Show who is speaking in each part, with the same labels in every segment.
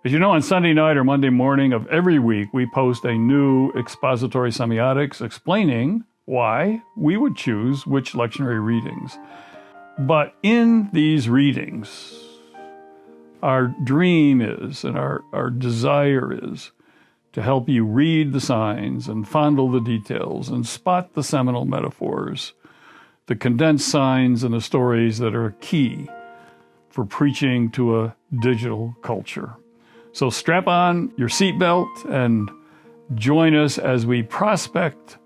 Speaker 1: As you know, on Sunday night or Monday morning of every week, we post a new expository semiotics explaining why we would choose which lectionary readings. But in these readings, our dream is, and our desire is, to help you read the signs and fondle the details and spot the seminal metaphors, the condensed signs and the stories that are key for preaching to a digital culture. So strap on your seatbelt and join us as we prospect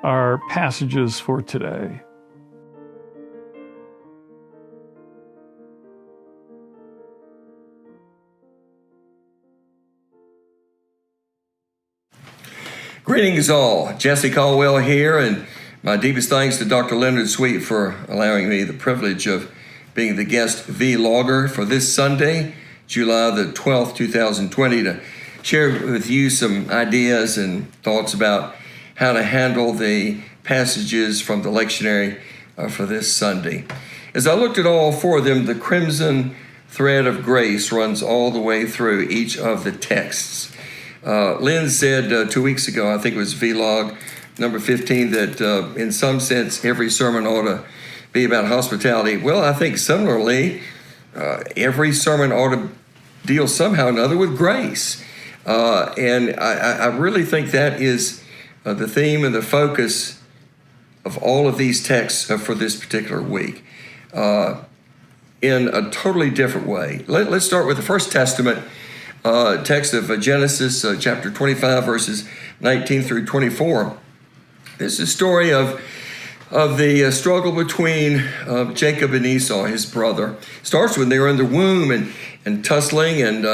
Speaker 1: our passages for today.
Speaker 2: Greetings all. Jesse Caldwell here, and my deepest thanks to Dr. Leonard Sweet for allowing me the privilege of being the guest vlogger for this Sunday, July the 12th, 2020, to share with you some ideas and thoughts about how to handle the passages from the lectionary for this Sunday. As I looked at all four of them, the crimson thread of grace runs all the way through each of the texts. Lynn said 2 weeks ago, I think it was vlog number 15, that in some sense every sermon ought to be about hospitality. Well, I think similarly, every sermon ought to deal somehow or another with grace. And I really think that is the theme and the focus of all of these texts for this particular week in a totally different way. Let's start with the First Testament text of Genesis chapter 25, verses 19 through 24. This is a story of the struggle between Jacob and Esau, his brother. It starts when they were in the womb and tussling and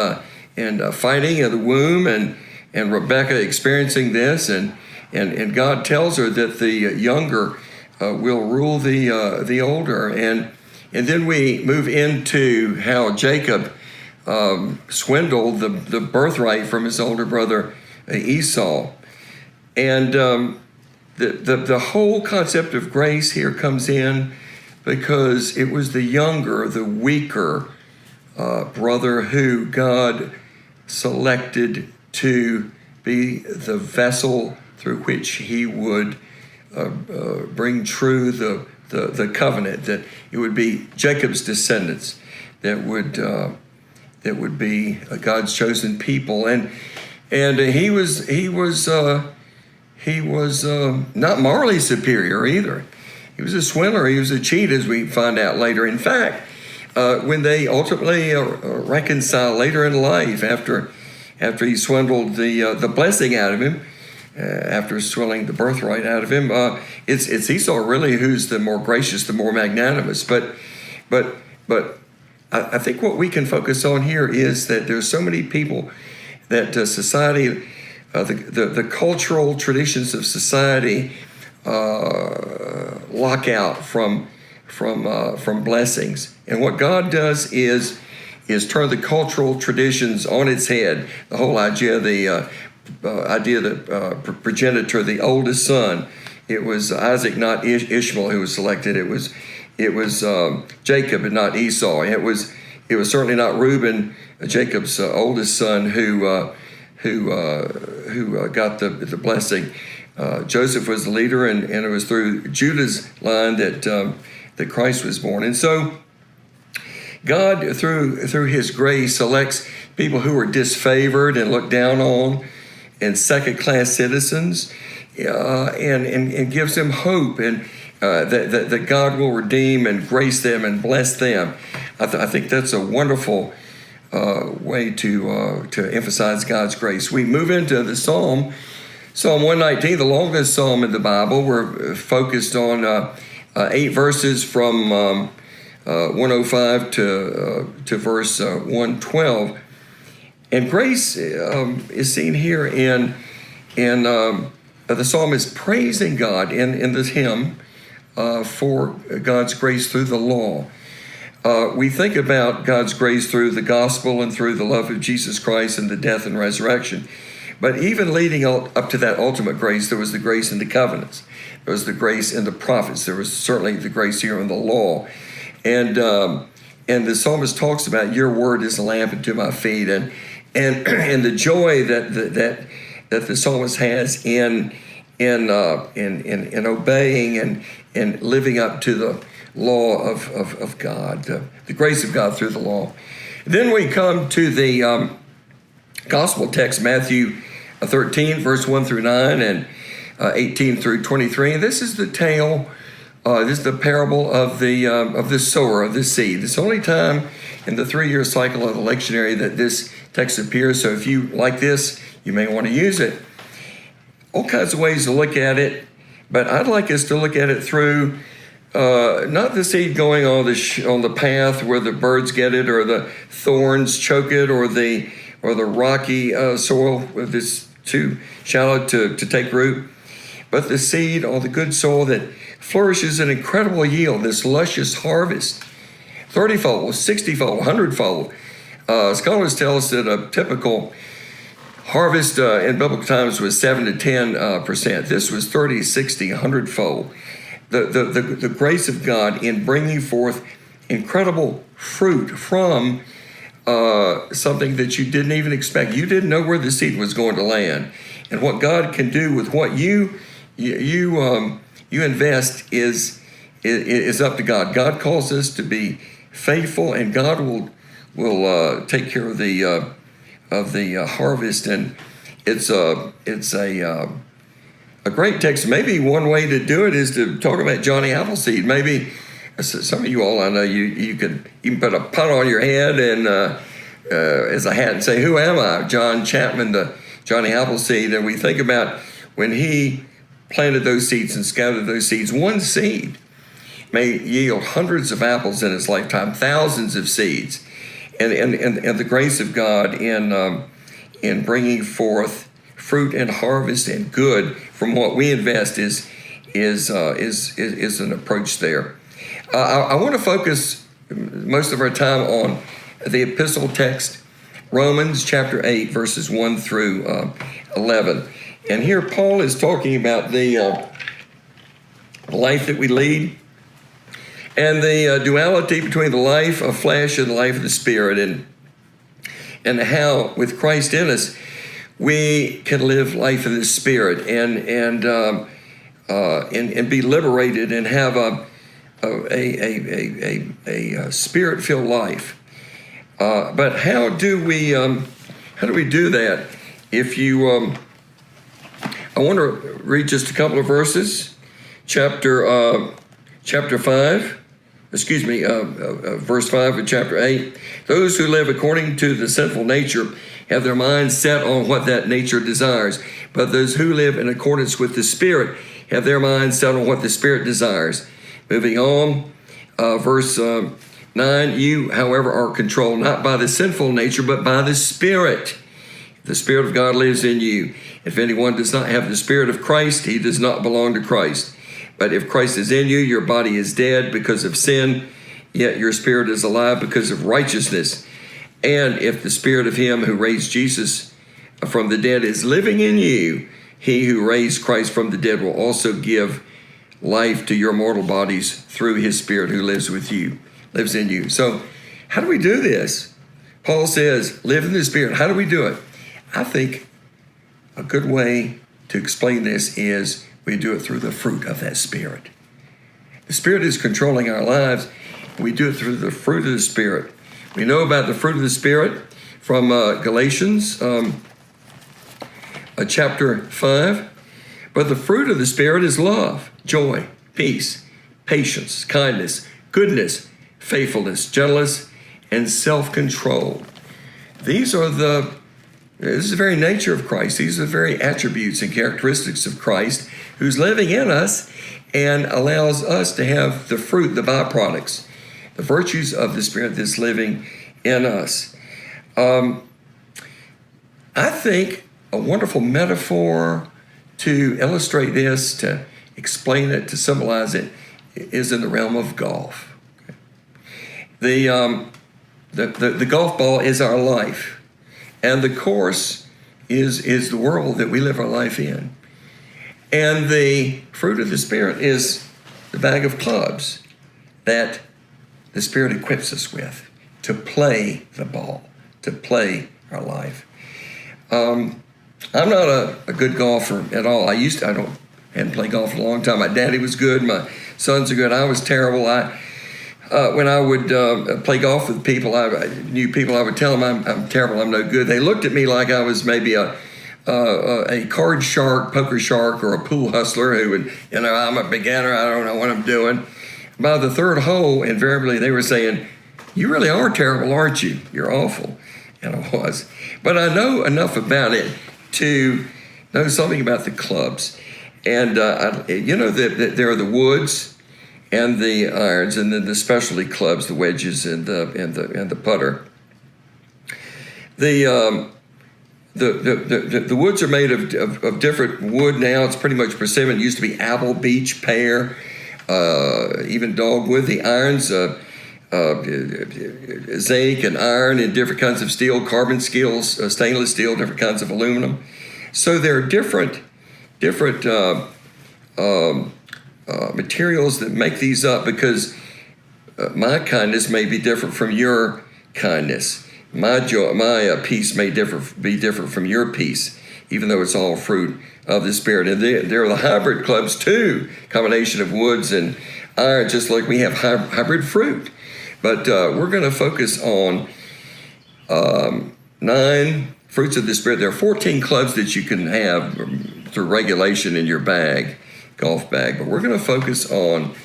Speaker 2: fighting in the womb, and Rebekah experiencing this, and God tells her that the younger will rule the older, and then we move into how Jacob swindled the birthright from his older brother Esau. And the whole concept of grace here comes in because it was the younger, the weaker brother who God selected to be the vessel through which he would bring true the covenant, that it would be Jacob's descendants that would be God's chosen people, and he was not morally superior either. He was a swindler. He was a cheat, as we find out later. In fact, when they ultimately reconcile later in life, after he swindled the blessing out of him, after swindling the birthright out of him, it's Esau really who's the more gracious, the more magnanimous. But I think what we can focus on here is that there's so many people that society, the cultural traditions of society, lock out from blessings. And what God does is turn the cultural traditions on its head. The whole idea, the progenitor, the oldest son. It was Isaac, not Ishmael, who was selected. It was Jacob and not Esau. It was certainly not Reuben, Jacob's oldest son, who got the blessing. Joseph was the leader, and it was through Judah's line that Christ was born. And so God, through His grace, selects people who are disfavored and looked down on, and second-class citizens, and gives them hope, and that God will redeem and grace them and bless them. I think that's a wonderful way to emphasize God's grace. We move into the Psalm 119, the longest psalm in the Bible. We're focused on 8 verses from 105 to verse 112. And grace is seen here in the psalmist praising God in this hymn for God's grace through the law. We think about God's grace through the gospel and through the love of Jesus Christ and the death and resurrection. But even leading up to that ultimate grace, there was the grace in the covenants. There was the grace in the prophets. There was certainly the grace here in the law. And the psalmist talks about your word is a lamp unto my feet, and and the joy that the psalmist has in obeying and living up to the law of God, the grace of God through the law. Then we come to the gospel text, Matthew 13, verse 1 through 9, and 18 through 23. And this is the tale. This is the parable of the sower of the seed. It's the only time in the 3-year cycle of the lectionary that this text appears. So if you like this, you may want to use it. All kinds of ways to look at it, but I'd like us to look at it through not the seed going on the path where the birds get it, or the thorns choke it, or the rocky soil that's too shallow to take root, but the seed on the good soil that flourishes an incredible yield, this luscious harvest, 30-fold, 60-fold, 100-fold. Scholars tell us that a typical harvest in biblical times was 7 to 10%. This was 30, 60, 100-fold. The grace of God in bringing forth incredible fruit from something that you didn't even expect. You didn't know where the seed was going to land, and what God can do with what you invest is up to God. God calls us to be faithful, and God will take care of the harvest. And it's a great text. Maybe one way to do it is to talk about Johnny Appleseed. Maybe some of you all, I know you could even put a pot on your head and as a hat and say, "Who am I?" John Chapman, the Johnny Appleseed. And we think about when he planted those seeds and scattered those seeds. One seed may yield hundreds of apples in its lifetime, thousands of seeds, and the grace of God in bringing forth fruit and harvest and good from what we invest is an approach there. I want to focus most of our time on the epistle text, Romans chapter 8, verses 1 through 11. And here Paul is talking about the life that we lead and the duality between the life of flesh and the life of the spirit, and how with Christ in us we can live life in the spirit and be liberated and have a spirit-filled life. But how do we do that? If you I want to read just a couple of verses. Chapter 5, verse 5 of chapter 8. Those who live according to the sinful nature have their minds set on what that nature desires. But those who live in accordance with the Spirit have their minds set on what the Spirit desires. Moving on, verse 9. You, however, are controlled not by the sinful nature, but by the Spirit. The Spirit of God lives in you. If anyone does not have the Spirit of Christ, he does not belong to Christ. But if Christ is in you, your body is dead because of sin, yet your spirit is alive because of righteousness. And if the Spirit of him who raised Jesus from the dead is living in you, he who raised Christ from the dead will also give life to your mortal bodies through his Spirit who lives in you. So how do we do this? Paul says, live in the Spirit. How do we do it? I think a good way to explain this is we do it through the fruit of that Spirit. The Spirit is controlling our lives. We do it through the fruit of the Spirit. We know about the fruit of the Spirit from Galatians chapter 5. But the fruit of the Spirit is love, joy, peace, patience, kindness, goodness, faithfulness, gentleness, and self-control. This is the very nature of Christ. These are the very attributes and characteristics of Christ, who's living in us and allows us to have the fruit, the byproducts, the virtues of the Spirit that's living in us. I think a wonderful metaphor to illustrate this, to explain it, to symbolize it, is in the realm of golf. The golf ball is our life. And the course is the world that we live our life in. And the fruit of the Spirit is the bag of clubs that the Spirit equips us with to play the ball, to play our life. I'm not a good golfer at all. I hadn't played golf in a long time. My daddy was good. My sons are good. I was terrible. When I would play golf with people, I knew people, I would tell them I'm terrible, I'm no good. They looked at me like I was maybe a card shark, poker shark, or a pool hustler who would, I'm a beginner, I don't know what I'm doing. By the third hole, invariably they were saying, you really are terrible, aren't you? You're awful. And I was. But I know enough about it to know something about the clubs. And that there are the woods and the irons, and then the specialty clubs, the wedges and the putter. The woods are made of different wood now. It's pretty much persimmon. It used to be apple, beech, pear, even dogwood. The irons, zinc and iron and different kinds of steel, carbon steels, stainless steel, different kinds of aluminum. So there are different materials that make these up, because my kindness may be different from your kindness. My peace may be different from your peace, even though it's all fruit of the Spirit. And there are the hybrid clubs too, combination of woods and iron, just like we have hybrid fruit. But we're going to focus on 9 fruits of the Spirit. There are 14 clubs that you can have through regulation in your golf bag, but we're going to focus on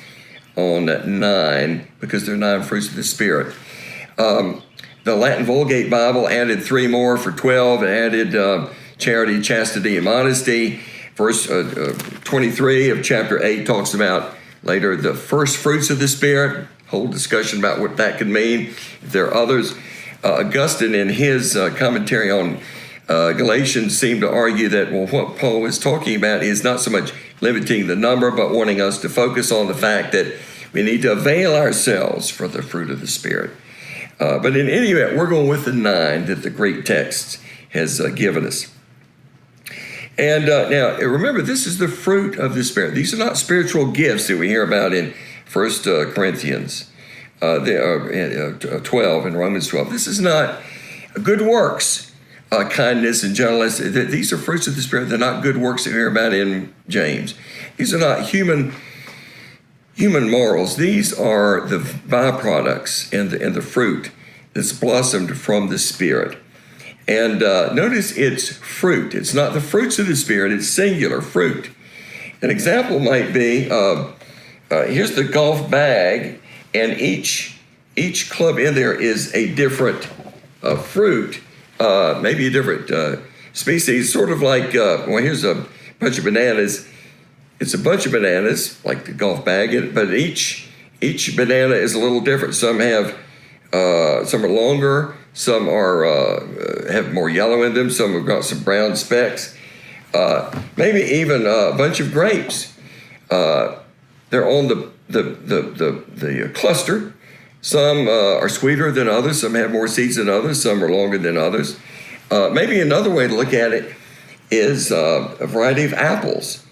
Speaker 2: 9 because they're 9 fruits of the Spirit. The Latin Vulgate Bible added 3 more for 12. It added charity, chastity, and modesty. Verse 23 of chapter 8 talks about later the first fruits of the Spirit. Whole discussion about what that could mean. If there are others, Augustine in his commentary on Galatians seemed to argue that, what Paul is talking about is not so much limiting the number, but wanting us to focus on the fact that we need to avail ourselves for the fruit of the Spirit. But in any event, we're going with the 9 that the Greek text has given us. And now, remember, this is the fruit of the Spirit. These are not spiritual gifts that we hear about in 1 Corinthians 12 and Romans 12. This is not good works, kindness and gentleness. These are fruits of the Spirit. They're not good works that we hear about in James. These are not human morals. These are the byproducts and the fruit that's blossomed from the Spirit. And notice it's fruit. It's not the fruits of the Spirit. It's singular fruit. An example might be, here's the golf bag, and each club in there is a different fruit, maybe a different species, sort of like, here's a bunch of bananas. It's a bunch of bananas, like the golf bag, but each banana is a little different. Some are longer, some have more yellow in them, some have got some brown specks, maybe even a bunch of grapes. They're on the cluster. Some are sweeter than others, some have more seeds than others, some are longer than others. Maybe another way to look at it is a variety of apples.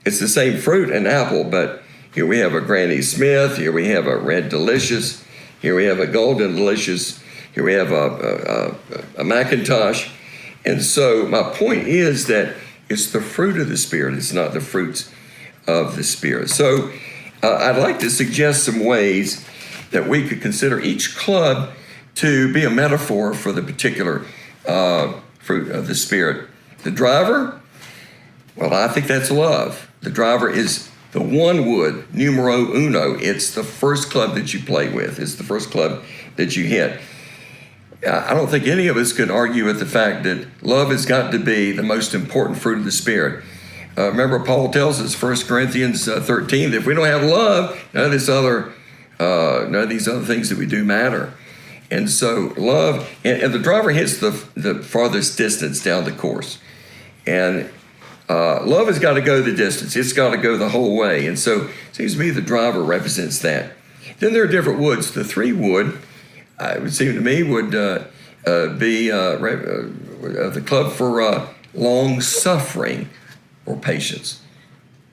Speaker 2: It's the same fruit, an apple, but here we have a Granny Smith, here we have a Red Delicious, here we have a Golden Delicious, here we have a Macintosh. And so my point is that it's the fruit of the Spirit, it's not the fruits of the Spirit. So I'd like to suggest some ways that we could consider each club to be a metaphor for the particular fruit of the Spirit. The driver, well, I think that's love. The driver is the one wood, numero uno. It's the first club that you play with. It's the first club that you hit. I don't think any of us could argue with the fact that love has got to be the most important fruit of the Spirit. Remember, Paul tells us, 1 Corinthians 13, that if we don't have love, none of these other things that we do matter. And so love, and the driver hits the farthest distance down the course. And love has got to go the distance. It's got to go the whole way. And so it seems to me the driver represents that. Then there are different woods. The 3 wood, it would seem to me, would be the club for long-suffering or patience.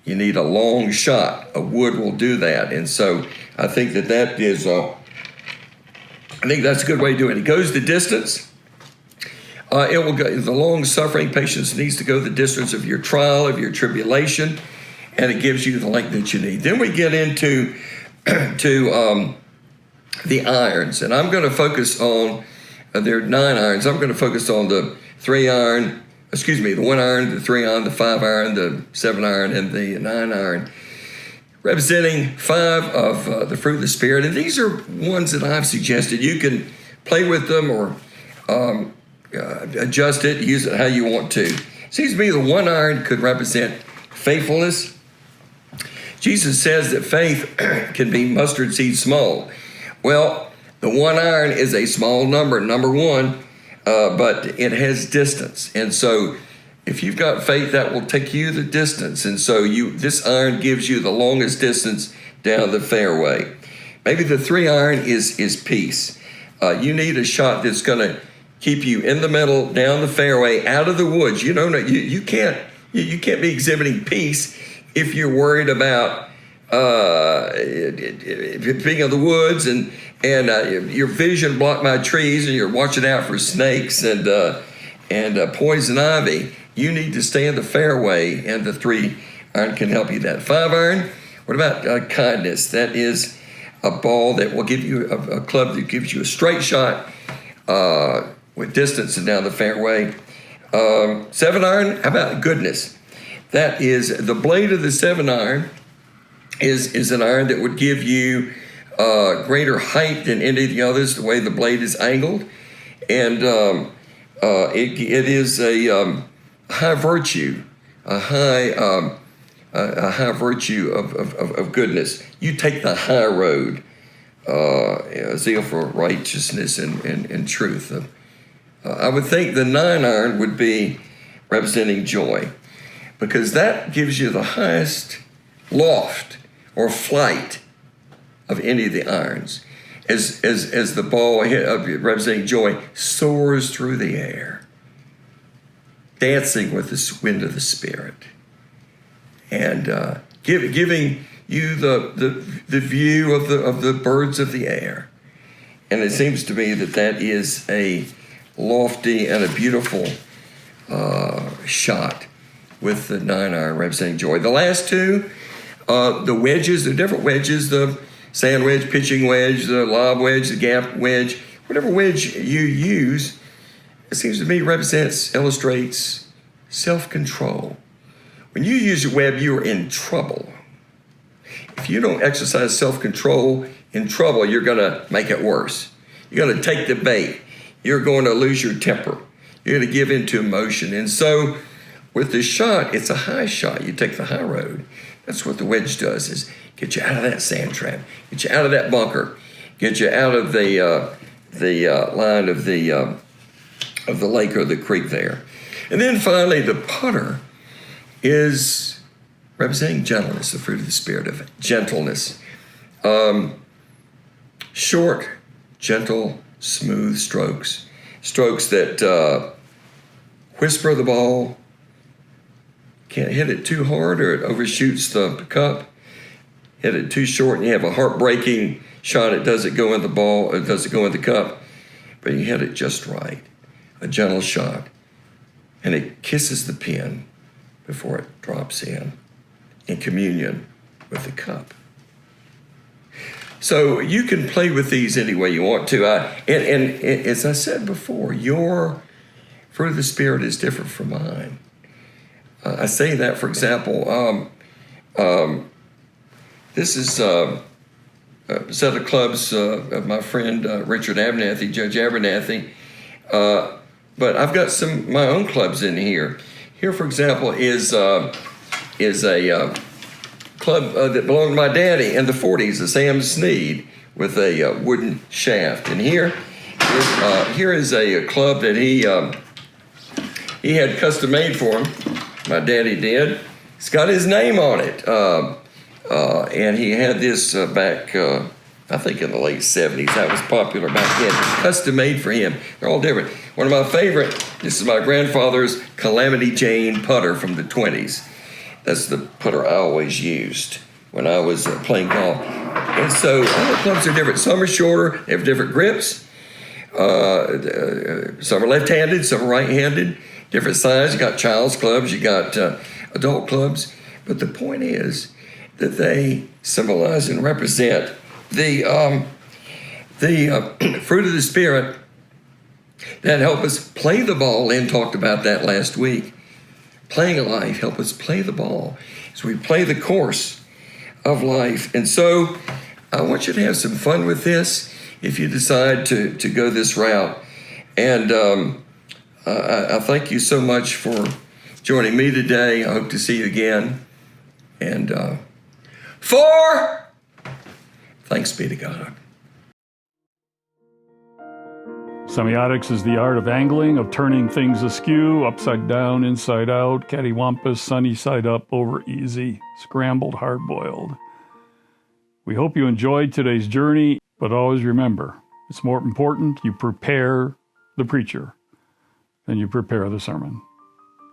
Speaker 2: You need a long shot. A wood will do that. And so I think that is, I think that's a good way to do it. It goes the distance. It will go, the long-suffering patience needs to go the distance of your trial, of your tribulation, and it gives you the length that you need. Then we get into the irons, and I'm going to focus on, there are 9 irons. I'm going to focus on the 1 iron, the 3 iron, the 5 iron, the 7 iron, and the 9 iron, representing 5 of the fruit of the Spirit. And these are ones that I've suggested. You can play with them or adjust it, use it how you want to. Seems to me the 1 iron could represent faithfulness. Jesus says that faith can be mustard seed small. Well, the 1 iron is a small number 1, but it has distance. And so if you've got faith, that will take you the distance. And so this iron gives you the longest distance down the fairway. Maybe the 3 iron is peace. You need a shot that's going to keep you in the middle, down the fairway, out of the woods. You can't be exhibiting peace if you're worried about being in the woods and your vision blocked by trees and you're watching out for snakes and poison ivy. You need to stay in the fairway, and the 3 iron can help you that. 5 iron, what about kindness? That is a ball that will give you a club that gives you a straight shot with distance and down the fairway. 7 iron, how about goodness? That is the blade of the 7 iron is an iron that would give you greater height than any of the others, the way the blade is angled. And it is a high virtue, a high virtue of goodness. You take the high road, zeal for righteousness and truth. I would think the 9 iron would be representing joy, because that gives you the highest loft or flight of any of the irons, as the ball representing joy soars through the air, dancing with the wind of the Spirit, and giving you the view of the birds of the air. And it seems to me that is a lofty and a beautiful shot with the 9 iron representing joy. The last 2, the wedges, the different wedges, the sand wedge, pitching wedge, the lob wedge, the gap wedge, whatever wedge you use, it seems to me illustrates self-control. When you use your web, you are in trouble. If you don't exercise self-control in trouble, you're going to make it worse. You're going to take the bait. You're going to lose your temper. You're going to give into emotion. And so with the shot, it's a high shot. You take the high road. That's what the wedge does, is get you out of that sand trap, get you out of that bunker, get you out of the line of the lake or the creek there. And then finally, the putter is representing gentleness, the fruit of the Spirit of gentleness. Short, gentle, smooth strokes that whisper the ball. Can't hit it too hard or it overshoots the cup. Hit it too short and you have a heartbreaking shot. It doesn't go in the ball, it doesn't go in the cup, but you hit it just right. A gentle shot. And it kisses the pin before it drops in communion with the cup. So you can play with these any way you want to. And as I said before, your fruit of the Spirit is different from mine. I say that, for example, this is a set of clubs of my friend Richard Abernathy, Judge Abernathy, but I've got my own clubs in here. Here, for example, is a club that belonged to my daddy in the 40s, a Sam Sneed with a wooden shaft. And here is a club that he had custom made for him. My daddy did. It's got his name on it. And he had this back, I think in the late 70s. That was popular back then. Custom made for him. They're all different. One of my favorite, this is my grandfather's Calamity Jane putter from the 20s. That's the putter I always used when I was playing golf. And so all the clubs are different. Some are shorter, they have different grips. Some are left-handed, some are right-handed, different size. You got child's clubs, you got adult clubs. But the point is that they symbolize and represent the fruit of the Spirit that help us play the ball. Lynn talked about that last week. Playing a life, help us play the ball as we play the course of life. And so I want you to have some fun with this if you decide to go this route. And I thank you so much for joining me today. I hope to see you again. And thanks be to God.
Speaker 1: Semiotics is the art of angling, of turning things askew, upside down, inside out, cattywampus, sunny side up, over easy, scrambled, hard-boiled. We hope you enjoyed today's journey, but always remember, it's more important you prepare the preacher than you prepare the sermon.